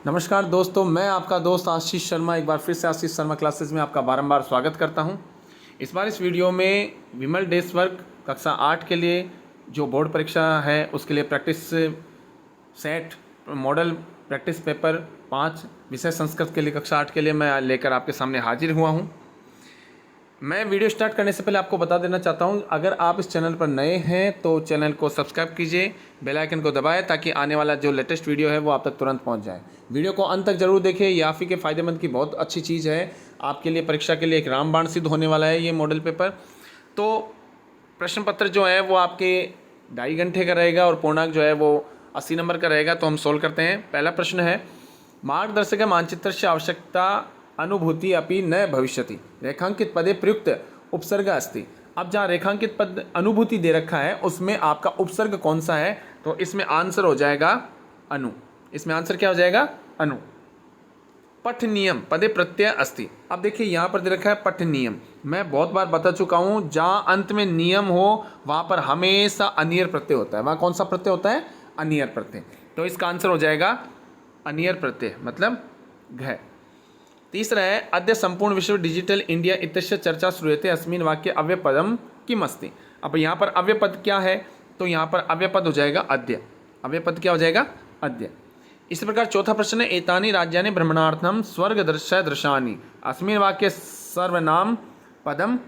नमस्कार दोस्तों, मैं आपका दोस्त आशीष शर्मा एक बार फिर से आशीष शर्मा क्लासेस में आपका बारंबार स्वागत करता हूं। इस बार इस वीडियो में विमल डेस्क वर्क कक्षा 8 के लिए जो बोर्ड परीक्षा है उसके लिए practice set model practice paper 5 विषय संस्कृत के लिए कक्षा 8 के लिए मैं लेकर आपके सामने हाजिर हुआ हूं। मैं वीडियो स्टार्ट करने से पहले आपको बता देना चाहता हूं, अगर आप इस चैनल पर नए हैं तो चैनल को सब्सक्राइब कीजिए, बेल आइकन को दबाएं ताकि आने वाला जो लेटेस्ट वीडियो है वो आप तक तुरंत पहुंच जाए। वीडियो को अंत तक जरूर देखें, ये आप ही के फ़ायदेमंद की बहुत अच्छी चीज़ है। आपके लिए परीक्षा के लिए एक रामबाण सिद्ध होने वाला है ये मॉडल पेपर। तो प्रश्न पत्र जो है वो आपके 2.5 घंटे का रहेगा और पूर्णांक जो है वो 80 नंबर का रहेगा। तो हम सोल्व करते हैं। पहला प्रश्न है, मार्गदर्शक मानचित्र से आवश्यकता अनुभूति अपि न भविष्यति, रेखांकित पदे प्रयुक्त उपसर्ग अस्ति। अब जहाँ रेखांकित पद अनुभूति दे रखा है उसमें आपका उपसर्ग कौन सा है, तो इसमें आंसर हो जाएगा अनु। इसमें आंसर क्या हो जाएगा? अनु। पठ नियम पदे प्रत्यय अस्ति। अब देखिए यहाँ पर दे रखा है पठ नियम। मैं बहुत बार बता चुका हूँ, जहाँ अंत में नियम हो वहाँ पर हमेशा अनियर प्रत्यय होता है। वहाँ कौन सा प्रत्यय होता है? अनियर प्रत्यय। तो इसका आंसर हो जाएगा अनियर प्रत्यय, मतलब घ। तीसरा है, अद्य संपूर्ण विश्व डिजिटल इंडिया इत्यस्य चर्चा श्रूयते अस्मिन् वाक्ये अव्ययपदम किम अस्ति। अब यहाँ पर अव्ययपद क्या है, तो यहाँ पर अव्ययपद हो जाएगा अद्य। अव्ययपद क्या हो जाएगा? अद्य। इसी प्रकार चौथा प्रश्न है, एतानि राज्यानि भ्रमणार्थम स्वर्ग दृशानि अस्मिन् वाक्ये सर्वनाम पदम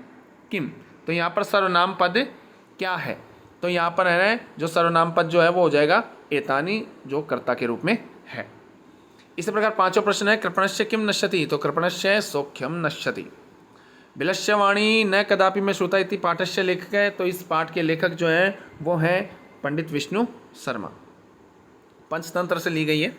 किम। तो यहाँ पर सर्वनाम पद क्या है, तो यहाँ पर है जो सर्वनाम पद जो है वो हो जाएगा एतानि, जो कर्ता के रूप में है। इसी प्रकार पांचवा प्रश्न है, कृपणस्य किम नश्यति। तो कृपणस्य सौख्यम नश्यति। बिलस्य वाणी न कदापि में श्रुता इति पाठस्य लेखक है। तो इस पाठ के लेखक जो है वो है पंडित विष्णु शर्मा, पंचतंत्र से ली गई है।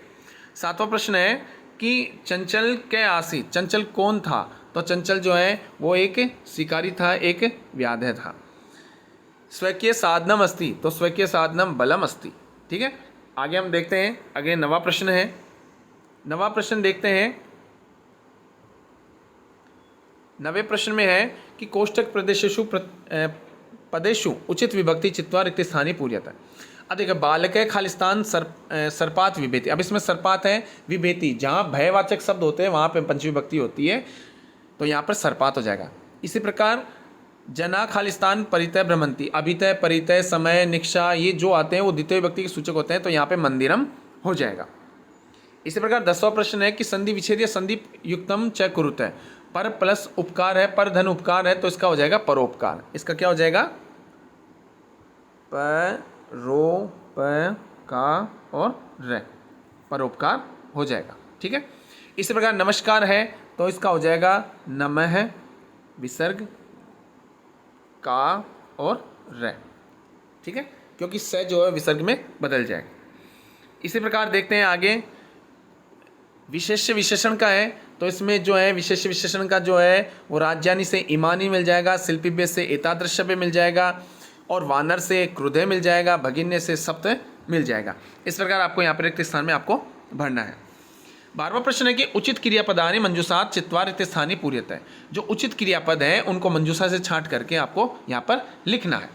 सातवां प्रश्न है कि चंचल के आसी, चंचल कौन था। तो चंचल जो है वो एक शिकारी था, एक व्याध था। स्वकीय साधनम अस्ति। तो स्वकीय साधनम बलम अस्ति। ठीक है, आगे हम देखते हैं। आगे नवा प्रश्न है। नवा प्रश्न देखते हैं। नवे प्रश्न में है कि कोष्टक प्रदेशेषु पदेषु उचित विभक्ति चित्वा रिक्त स्थानीय पूर्यता। अब देखिए, बालक है खालिस्तान सर्पात विभेति। अब इसमें सर्पात है विभेति, जहाँ भयवाचक शब्द होते हैं वहाँ पे पंचमी विभक्ति होती है, तो यहाँ पर सर्पात हो जाएगा। इसी प्रकार जना खालिस्तान परितय भ्रमंती, अभितय परितय समय निक्षा ये जो आते हैं वो द्वितीय विभक्ति के सूचक होते हैं, तो यहाँ पे मंदिरम हो जाएगा। इसी प्रकार 10वां प्रश्न है कि संधि विच्छेद या संधि युक्तम च कुरुत है। पर प्लस उपकार है, पर धन उपकार है, तो इसका हो जाएगा परोपकार। इसका क्या हो जाएगा? परोपकार और र, परोपकार हो जाएगा। ठीक है। इसी प्रकार नमस्कार है, तो इसका हो जाएगा नमः विसर्ग का और र। ठीक है, क्योंकि स जो है विसर्ग में बदल जाएगा। इसी प्रकार देखते हैं आगे, विशेष्य विशेषण का है, तो इसमें जो है विशेष्य विशेषण का जो है वो राज्यानि से इमानी मिल जाएगा, शिल्पिभ्य से एतादृश्य मिल जाएगा, और वानर से क्रुधे मिल जाएगा, भगिन्य से सप्त मिल जाएगा। इस प्रकार आपको यहाँ पर रिक्त स्थान में आपको भरना है। 12वां प्रश्न है कि उचित क्रियापदानि मंजूषात चित्वा रिक्त स्थानीय पूर्यता है। जो उचित क्रियापद है उनको मंजूषा से छांट करके आपको यहाँ पर लिखना है।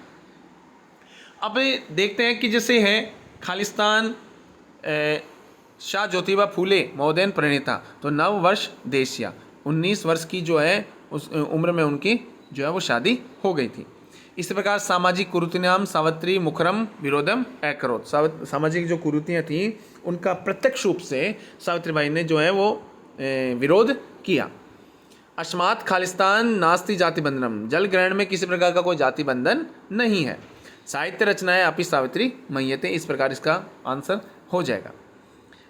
अब देखते हैं कि जैसे है खालिस्तान शाह ज्योतिबा फूले महोदयन प्रणेता, तो 9 वर्ष देशिया, 19 वर्ष की जो है उस उम्र में उनकी जो है वो शादी हो गई थी। इसी प्रकार सामाजिक कुरीतिनाम सावित्री मुखरम विरोधम अकरोत। सामाजिक जो कुरीतियाँ थीं उनका प्रत्यक्ष रूप से सावित्रीबाई ने जो है वो विरोध किया। अस्मात् खालिस्तान नास्ति जाति बंधनम, जल ग्रहण में किसी प्रकार का कोई जाति बंधन नहीं है। साहित्य रचनाएं अपि सावित्री मय्यते। इस प्रकार इसका आंसर हो जाएगा।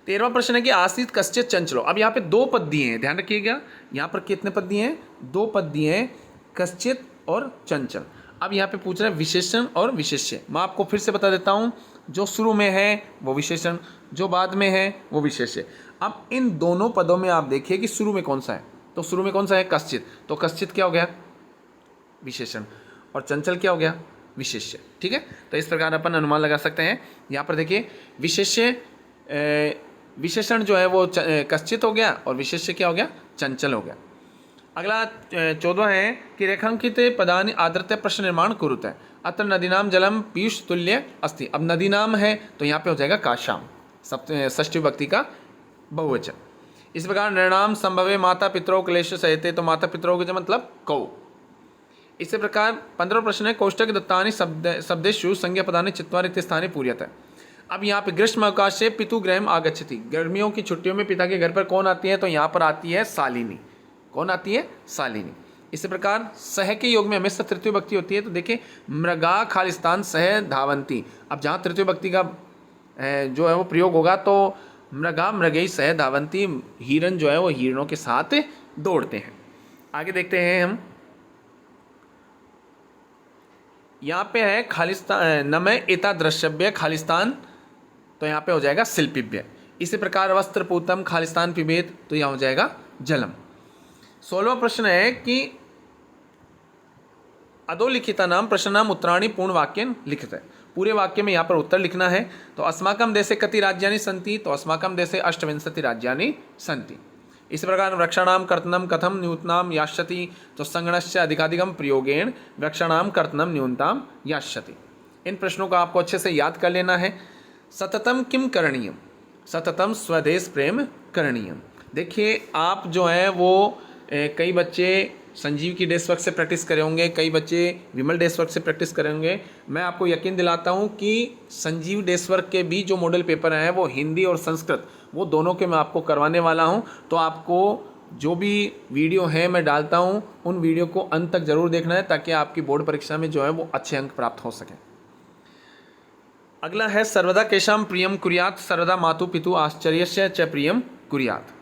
13वां प्रश्न है कि आश्रित कश्चित चंचलो। अब यहाँ पे 2 पद दिए हैं, ध्यान रखिएगा। यहाँ पर कितने पद दिए हैं? 2 पद दिए हैं, कश्चित और चंचल। अब यहाँ पे पूछ रहा है विशेषण और विशेष्य। मैं आपको फिर से बता देता हूँ, जो शुरू में है वो विशेषण, जो बाद में है वो विशेष्य। अब इन दोनों पदों में आप देखिए कि शुरू में कौन सा है, तो शुरू में कौन सा है? कश्चित। तो कश्चित क्या हो गया? विशेषण। और चंचल क्या हो गया? विशेष्य। ठीक है, तो इस प्रकार अपन अनुमान लगा सकते हैं। यहाँ पर देखिए, विशेष्य विशेषण जो है वो कश्चित हो गया और विशेष्य क्या हो गया? चंचल हो गया। अगला 14 है कि रेखांकित पदानि आदृत्य प्रश्न निर्माण कुरुत है। अत्र नदीनाम जलम पीयूष तुल्य अस्ति। अब नदी नाम है तो यहाँ पे हो जाएगा काशाम, षष्ठी विभक्ति का बहुवचन। इस प्रकार नृणाम संभवे माता पितरों क्लेश सहते, तो माता पितरों के मतलब कौ। इसी प्रकार 15 प्रश्न है, कोष्टक दत्तानि शब्देषु संज्ञा पदानि चत्वारि इति स्थाने पूर्यतः। अब यहाँ पे ग्रीष्म अवकाश से पितु गृहम आगच्छति, गर्मियों की छुट्टियों में पिता के घर पर कौन आती है, तो यहाँ पर आती है शालिनी। कौन आती है? शालिनी। इसी प्रकार सह के योग में हमेशा तृतीय विभक्ति होती है, तो देखिए मृगा खालिस्तान सह धावंती। अब जहाँ तृतीय विभक्ति का जो है वो प्रयोग होगा तो मृगा मृगई सह धावंती, हिरण जो है वो हिरणों के साथ दौड़ते हैं। आगे देखते हैं हम, यहाँ पे है खालिस्तान नमय एता द्रश्यव्य खालिस्तान, तो यहाँ पे हो जाएगा शिल्पिव्य। इसी प्रकार वस्त्र पूतम खालिस्तान पिबेत, तो यहाँ हो जाएगा जलम। 16वां प्रश्न है कि अधोलिखिता नाम प्रश्न नाम उत्तराणी पूर्ण वाक्य लिखित है। पूरे वाक्य में यहाँ पर उत्तर लिखना है। तो अस्माकम देशे कति राज्यानि सन्ति, तो अस्माकम देशे 28 राज्यानि सन्ति। इसी प्रकार वृक्षाणाम कर्तनम कथम न्यूनताम यास्यति, तो संगणस्य अधिकाधिकम प्रयोगेण वृक्षाणाम कर्तनम न्यूनताम यास्यति। इन प्रश्नों को आपको अच्छे से याद कर लेना है। सततम किम करणीयम, सततम स्वदेश प्रेम करणीयम। देखिए आप जो है वो कई बच्चे संजीव की डेस्क वर्क से प्रैक्टिस करे होंगे, कई बच्चे विमल डेस्क वर्क से प्रैक्टिस करे होंगे। मैं आपको यकीन दिलाता हूँ कि संजीव डेस्क वर्क के भी जो मॉडल पेपर हैं वो हिंदी और संस्कृत, वो दोनों के मैं आपको करवाने वाला हूँ। तो आपको जो भी वीडियो है मैं डालता हूँ उन वीडियो को अंत तक जरूर देखना है, ताकि आपकी बोर्ड परीक्षा में जो है वो अच्छे अंक प्राप्त हो सकें। अगला है सर्वदा केशाम प्रियम कुर्यात, सर्वदा मातु पितु आश्चर्यस्य च प्रियम कुर्यात।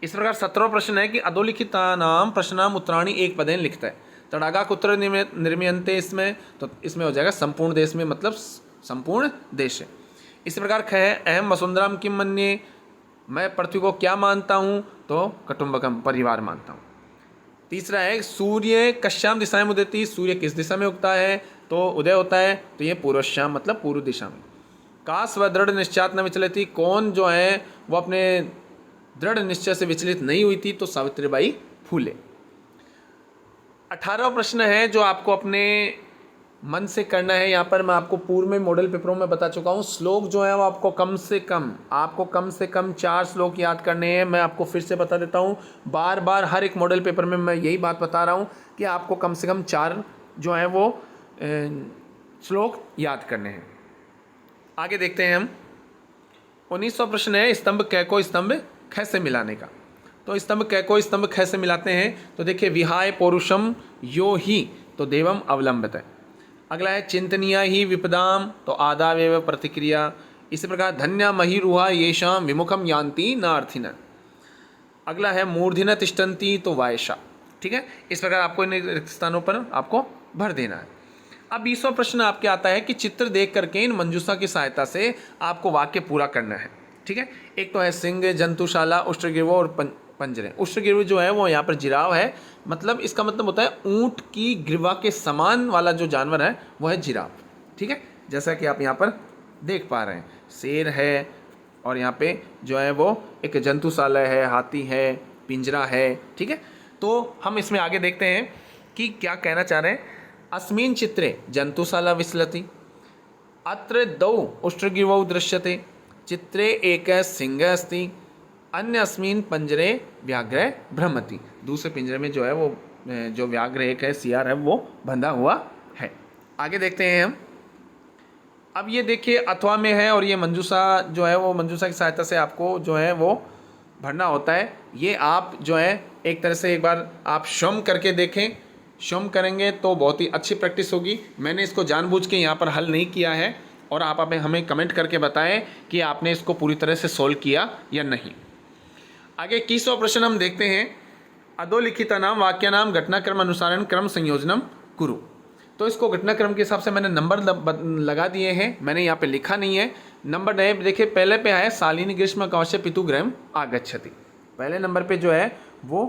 इस प्रकार 17वां प्रश्न है कि अधोलिखितानाम प्रश्नाम उत्तराणी एक पदेन लिखता है। तड़ागा कुत्र निर्मयन्ते, इसमें तो इसमें हो जाएगा संपूर्ण देश में, मतलब संपूर्ण देश है। इसी प्रकार ख है अहम वसुंधराम किम मन्ये, मैं पृथ्वी को क्या मानता हूँ, तो कुटुंबकम परिवार मानता हूँ। तीसरा है सूर्य कश्याम दिशाएं उदयति, सूर्य किस दिशा में उगता है, तो उदय होता है तो ये पूर्वश्याम मतलब पूर्व दिशा में। का स्व दृढ़ निश्चयात न विचलती, कौन जो है वो अपने दृढ़ निश्चय से विचलित नहीं हुई थी, तो सावित्रीबाई फूले। 18वां प्रश्न है जो आपको अपने मन से करना है। यहाँ पर मैं आपको पूर्व में मॉडल पेपरों में बता चुका हूँ, श्लोक जो है वो आपको कम से कम 4 श्लोक याद करने हैं। मैं आपको फिर से बता देता हूँ, बार बार हर एक मॉडल पेपर में मैं यही बात बता रहा हूँ कि आपको कम से कम 4 जो है वो श्लोक याद करने हैं। आगे देखते हैं हम। 19वां प्रश्न है स्तंभ क को स्तंभ ख से मिलाने का। तो स्तंभ क को स्तंभ ख से मिलाते हैं, तो देखिए विहाय पौरुषम यो ही, तो देवम अवलंबित है। अगला है चिंतनीया ही विपदाम, तो आदावेव प्रतिक्रिया। इसी प्रकार धन्या महिरुहा येषाम विमुखम यान्ति न अर्थिन। अगला है मूर्धिन तिष्ठन्ति, तो वायशा। ठीक है, इस प्रकार आपको इन स्थानों पर आपको भर देना है। अब 20वां प्रश्न आपके आता है कि चित्र देख करके इन मंजूषा की सहायता से आपको वाक्य पूरा करना है। ठीक है, एक तो है सिंह, जंतुशाला, उष्ट्रगिर्व और पंजरे। उष्ट्रगिर्व जो है वो यहाँ पर जिराव है, मतलब इसका मतलब होता है ऊंट की ग्रीवा के समान वाला जो जानवर है वो है जिराफ। ठीक है, जैसा कि आप यहाँ पर देख पा रहे हैं, शेर है और यहाँ पे जो है वो एक जंतुशाला है, हाथी है, पिंजरा है। ठीक है, तो हम इसमें आगे देखते हैं कि क्या कहना चाह रहे हैं। अस्मिन् चित्रे जंतुशाला विचलति, अत्र द्वौ उष्ट्रगिरवौ दृश्यते, चित्रे एकः सिंहः अस्ति, अन्य अस्मिन् पंजरे व्याघ्र भ्रमति। दूसरे पिंजरे में जो है वो जो व्याघ्र एक है, सियार है, वो बंधा हुआ है। आगे देखते हैं हम। अब ये देखिए अथवा में है और ये मंजूषा जो है वो मंजूषा की सहायता से आपको जो है वो भरना होता है। ये आप जो है एक तरह से एक बार आप श्रम करके देखें, श्रम करेंगे तो बहुत ही अच्छी प्रैक्टिस होगी। मैंने इसको जानबूझ के यहाँ पर हल नहीं किया है और आप हमें कमेंट करके बताएं कि आपने इसको पूरी तरह से सोल्व किया या नहीं। आगे 21वां प्रश्न हम देखते हैं। अधोलिखिता नाम वाक्य नाम घटनाक्रम अनुसारण क्रम संयोजनम कुरु। तो इसको घटनाक्रम के हिसाब से मैंने नंबर लगा दिए हैं, मैंने यहाँ पे लिखा नहीं है नंबर। नहीं देखिए, पहले पे है शालिनी ग्रीष्म कवश्य पितु गृहम आगच्छति, पहले नंबर पे जो है वो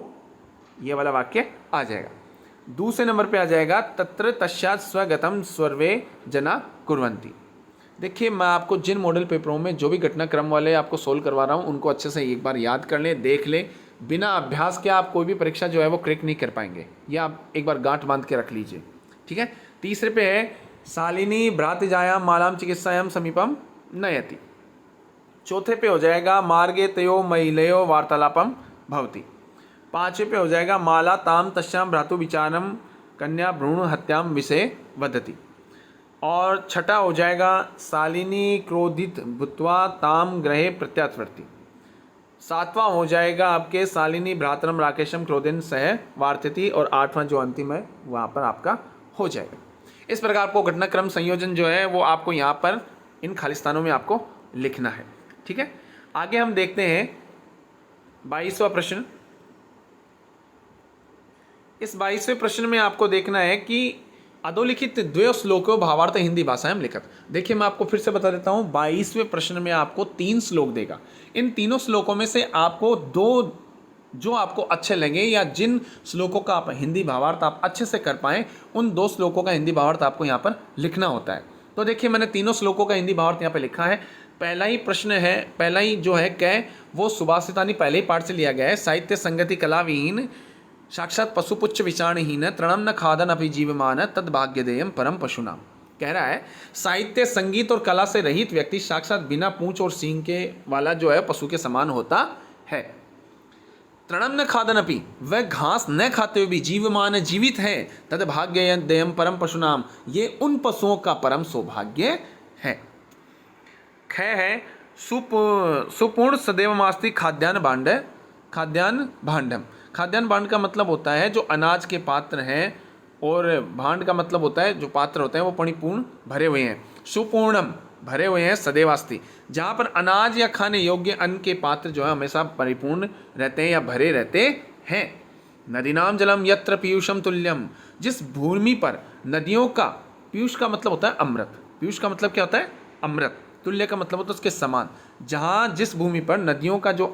ये वाला वाक्य आ जाएगा। दूसरे नंबर पे आ जाएगा तत्र तस्यात् स्वगतम सर्वे जना कुर्वन्ति। देखिए, मैं आपको जिन मॉडल पेपरों में जो भी घटनाक्रम वाले आपको सोल्व करवा रहा हूँ उनको अच्छे से एक बार याद कर लें, देख लें। बिना अभ्यास के आप कोई भी परीक्षा जो है वो क्रैक नहीं कर पाएंगे, या आप एक बार गांठ बांध के रख लीजिए। ठीक है, तीसरे पे है शालिनी भ्रातृजायाम मालाम चिकित्सायाम समीपम नयति। चौथे पे हो जाएगा मार्गे तयो महिलयो वार्तालापम भवति। पांचवे पे हो जाएगा माला ताम तस्याम भ्रातु विचारम कन्या भ्रूण हत्याम विषय वदति। और छठा हो जाएगा शालिनी क्रोधित भूत्वा ताम ग्रहे प्रत्यावर्ती। सातवां हो जाएगा आपके शालिनी भ्रातरम राकेशम क्रोधन सह वार्तिति। और आठवां जो अंतिम है वहाँ पर आपका हो जाएगा। इस प्रकार आपको घटनाक्रम संयोजन जो है वो आपको यहाँ पर इन खाली स्थानों में आपको लिखना है। ठीक है, आगे हम देखते हैं 22वां प्रश्न। इस 22वें प्रश्न में आपको देखना है कि अधोलिखित द्वय श्लोकों भावार्थ हिंदी भाषा में लिखत। देखिए मैं आपको फिर से बता देता हूँ, 22वें प्रश्न में आपको 3 श्लोक देगा। इन तीनों श्लोकों में से आपको 2 जो आपको अच्छे लगे या जिन श्लोकों का आप हिंदी भावार्थ आप अच्छे से कर पाएँ, उन 2 श्लोकों का हिंदी भावार्थ आपको यहाँ पर लिखना होता है। तो देखिए मैंने तीनों श्लोकों का हिंदी भावार्थ यहाँ पर लिखा है। पहला ही प्रश्न है, पहला ही जो है कै वो सुभाषितानी पहले ही पाठ से लिया गया है। साहित्य संगति कलाविहीन साक्षात पशुपुच्छ विचारणहीन तृणम न खादन अपि जीवमान तद भाग्यदेयम परम पशुनाम। कह रहा है साहित्य संगीत और कला से रहित व्यक्ति साक्षात बिना पूंछ और सींग के वाला जो है पशु के समान होता है। तृणम न खादन अपि, वह घास न खाते हुए भी जीवमान जीवित है। तद भाग्यदेयम परम पशुनाम, ये उन पशुओं का परम सौभाग्य है। ख है सुपूर्ण सदैव मास्ति खाद्यान्न भांड, खाद्यान्न भांडम। खाद्यान्न भांड का मतलब होता है जो अनाज के पात्र हैं, और भांड का मतलब होता है जो पात्र होते हैं वो परिपूर्ण भरे हुए हैं। सुपूर्णम भरे हुए हैं, सदैवास्ति जहाँ पर अनाज या खाने योग्य अन्न के पात्र जो है हमेशा परिपूर्ण रहते हैं या भरे रहते हैं। नदीनाम जलम यत्र पीयूषम तुल्यम, जिस भूमि पर नदियों का, पीयूष का मतलब होता है अमृत, पीयूष का मतलब क्या होता है अमृत, तुल्य का मतलब होता है उसके समान। जहाँ जिस भूमि पर नदियों का जो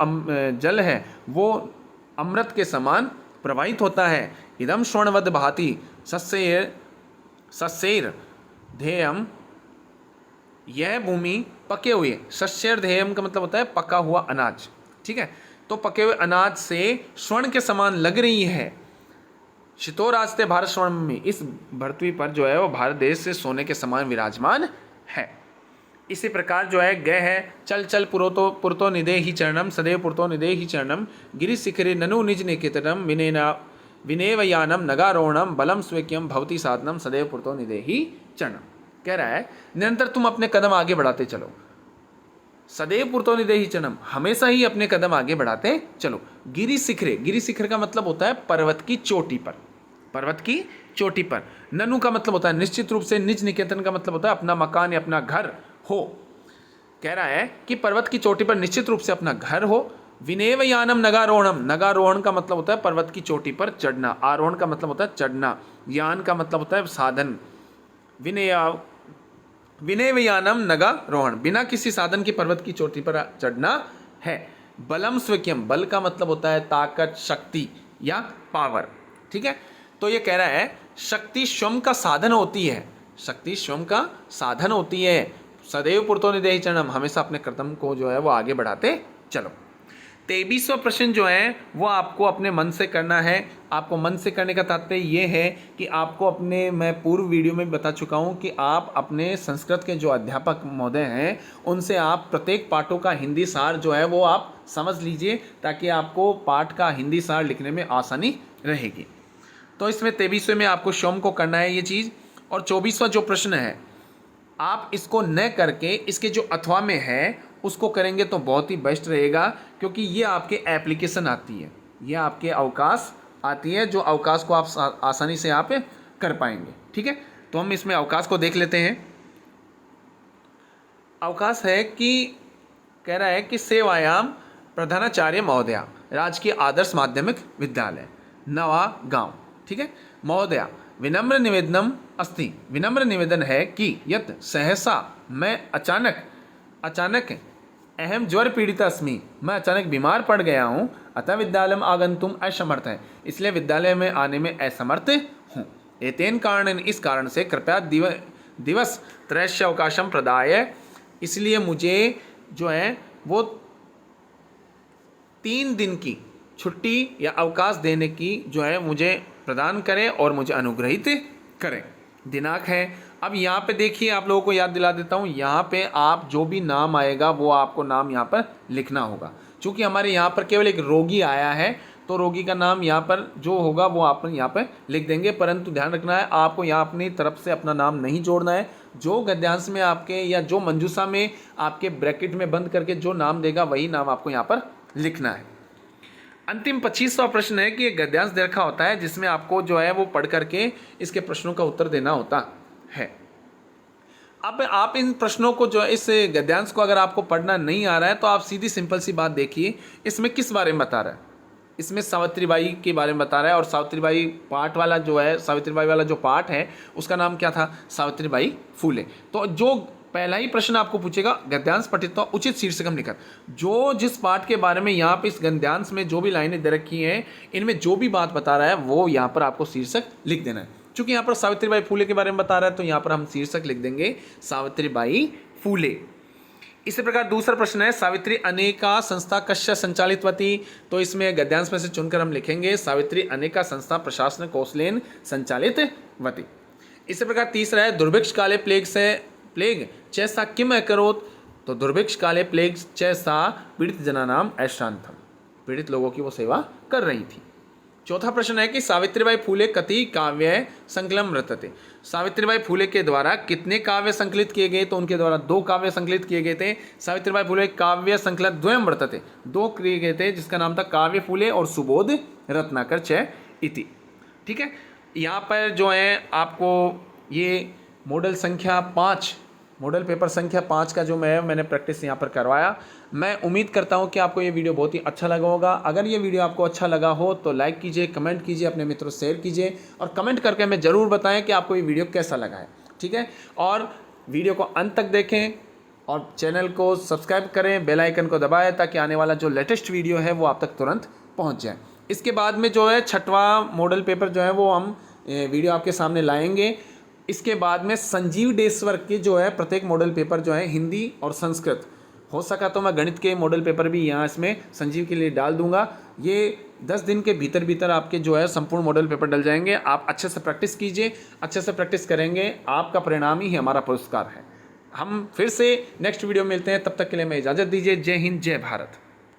जल है वो अमृत के समान प्रवाहित होता है। इदम स्वर्णवद भाति सस्यैर ध्येयम, यह भूमि पके हुए, सस्यैर ध्येयम का मतलब होता है पका हुआ अनाज। ठीक है, तो पके हुए अनाज से स्वर्ण के समान लग रही है। शितोराजते भारत स्वर्ण में, इस पृथ्वी पर जो है वो भारत देश से सोने के समान विराजमान है। इसी प्रकार जो है गय है चल चल पुरतो निदे ही चरणम सदैव पुरतो निदे ही चरणम गिरि शिखरे ननु निज निकेतनम विनेवयानम नगारोहणम बलम स्वेक्यम भवती साधनम सदैव पुरतो निदे ही चरणम। कह रहा है निरंतर तुम अपने कदम आगे बढ़ाते चलो, सदैव पुरतो निदे ही चरणम, हमेशा ही अपने कदम आगे बढ़ाते चलो। गिरि शिखरे, गिरि शिखर का मतलब होता है पर्वत की चोटी पर, पर्वत की चोटी पर। ननु का मतलब होता है निश्चित रूप से, निज निकेतन का मतलब होता है अपना मकान या अपना घर हो। कह रहा है कि पर्वत की चोटी पर निश्चित रूप से अपना घर हो। विनेवयानम नगारोहणम, नगारोहण का मतलब होता है पर्वत की चोटी पर चढ़ना, आरोहण का मतलब होता है चढ़ना, यान का मतलब होता है साधन। विनेवयानम नगारोहण, बिना किसी साधन की पर्वत की चोटी पर चढ़ना है। बलम स्वक्यम, बल का मतलब होता है ताकत, शक्ति या पावर। ठीक है, तो ये कह रहा है शक्ति स्वयं का साधन होती है, शक्ति स्वयं का साधन होती है। सदैव पुरतो निदे ही चरणम, हमेशा अपने कदम को जो है वो आगे बढ़ाते चलो। 23वां प्रश्न जो है वो आपको अपने मन से करना है। आपको मन से करने का तात्पर्य ये है कि आपको अपने, मैं पूर्व वीडियो में बता चुका हूँ कि आप अपने संस्कृत के जो अध्यापक महोदय हैं उनसे आप प्रत्येक पाठों का हिंदी सार जो है वो आप समझ लीजिए, ताकि आपको पाठ का हिंदी सार लिखने में आसानी रहेगी। तो इसमें 23वें में आपको स्वयं को करना है ये चीज़। और 24वां जो प्रश्न है आप इसको न करके इसके जो अथवा में है उसको करेंगे तो बहुत ही बेस्ट रहेगा, क्योंकि ये आपके एप्लीकेशन आती है, ये आपके अवकाश आती है, जो अवकाश को आप आसानी से आप कर पाएंगे। ठीक है, तो हम इसमें अवकाश को देख लेते हैं। अवकाश है कि कह रहा है कि सेवायाम प्रधानाचार्य महोदया, राजकीय आदर्श माध्यमिक विद्यालय नवा गांव। ठीक है, महोदया विनम्र निवेदनम अस्ति, विनम्र निवेदन है कि यत सहसा मैं अचानक अहम ज्वर पीड़िता अस्मि, मैं अचानक बीमार पड़ गया हूँ। अतः विद्यालयम आगंतुम असमर्थ है, इसलिए विद्यालय में आने में असमर्थ हूँ। एतेन कारण, इस कारण से कृपया दिवस त्रयस्य अवकाशम प्रदाय, इसलिए मुझे जो है वो 3 दिन की छुट्टी या अवकाश देने की जो है मुझे प्रदान करें और मुझे अनुग्रहित करें। दिनांक है अब यहाँ पे देखिए, आप लोगों को याद दिला देता हूँ, यहाँ पे आप जो भी नाम आएगा वो आपको नाम यहाँ पर लिखना होगा। चूँकि हमारे यहाँ पर केवल एक रोगी आया है तो रोगी का नाम यहाँ पर जो होगा वो आप यहाँ पर लिख देंगे, परंतु ध्यान रखना है आपको यहाँ अपनी तरफ से अपना नाम नहीं जोड़ना है। जो गद्यांश में आपके या जो मंजूषा में आपके ब्रैकेट में बंद करके जो नाम देगा वही नाम आपको यहाँ पर लिखना है। अंतिम 25वां प्रश्न है कि एक गद्यांश दे रखा होता है जिसमें आपको जो है वो पढ़ करके इसके प्रश्नों का उत्तर देना होता है। अब आप इन प्रश्नों को जो है, इस गद्यांश को अगर आपको पढ़ना नहीं आ रहा है तो आप सीधी सिंपल सी बात देखिए, इसमें किस बारे में बता रहा है। इसमें सावित्रीबाई के बारे में बता रहा है और सावित्रीबाई पाठ वाला जो है, सावित्रीबाई वाला जो पाठ है उसका नाम क्या था, सावित्रीबाई फूले। तो जो पहला ही प्रश्न आपको पूछेगा, गद्यांश पठित तो उचित शीर्षकम लिखत। जो जिस पाठ के बारे में यहाँ पे इस गद्यांश में जो भी लाइनें दे रखी हैं, इनमें जो भी बात बता रहा है वो यहाँ पर आपको शीर्षक लिख देना है। चूंकि यहाँ पर सावित्रीबाई फूले के बारे में बता रहा है तो यहाँ पर हम शीर्षक लिख देंगे सावित्रीबाई फूले। इसी प्रकार दूसरा प्रश्न है, सावित्री अनेका संस्था कश्य संचालितवती। तो इसमें गद्यांश में से चुनकर हम लिखेंगे सावित्री अनेका संस्था प्रशासन कौशलेन संचालितवती। इसी प्रकार तीसरा है, दुर्भिक्ष काले प्लेग चैसा किम अकरोत। तो दुर्भिक्ष काले प्लेग चैसा पीड़ित जनानाम ऐशांतम, पीड़ित लोगों की वो सेवा कर रही थी। चौथा प्रश्न है कि सावित्रीबाई फूले कति काव्य संकलन रचते। सावित्रीबाई फूले के द्वारा कितने काव्य संकलित किए गए, तो उनके द्वारा 2 काव्य संकलित किए गए थे। सावित्रीबाई फूले काव्य संकलन द्वयम वर्तते, 2 किए गए थे जिसका नाम था काव्य फूले और सुबोध रत्नाकर च इति। ठीक है, यहाँ पर जो है आपको ये मॉडल संख्या 5, मॉडल पेपर संख्या 5 का जो मैंने प्रैक्टिस यहाँ पर करवाया। मैं उम्मीद करता हूँ कि आपको ये वीडियो बहुत ही अच्छा लगा होगा। अगर ये वीडियो आपको अच्छा लगा हो तो लाइक कीजिए, कमेंट कीजिए, अपने मित्रों से शेयर कीजिए और कमेंट करके हमें ज़रूर बताएं कि आपको ये वीडियो कैसा लगा है। ठीक है, और वीडियो को अंत तक देखें और चैनल को सब्सक्राइब करें, बेल आइकन को दबाएं ताकि आने वाला जो लेटेस्ट वीडियो है वो आप तक तुरंत पहुँच जाए। इसके बाद में जो है 6वां मॉडल पेपर जो है वो हम वीडियो आपके सामने लाएँगे। इसके बाद में संजीव डेसवर के जो है प्रत्येक मॉडल पेपर जो है हिंदी और संस्कृत, हो सका तो मैं गणित के मॉडल पेपर भी यहाँ इसमें संजीव के लिए डाल दूंगा। ये 10 दिन के भीतर भीतर आपके जो है संपूर्ण मॉडल पेपर डल जाएंगे। आप अच्छे से प्रैक्टिस कीजिए, अच्छे से प्रैक्टिस करेंगे, आपका परिणाम ही हमारा पुरस्कार है। हम फिर से नेक्स्ट वीडियो में मिलते हैं, तब तक के लिए मैं इजाज़त दीजिए। जय हिंद, जय भारत।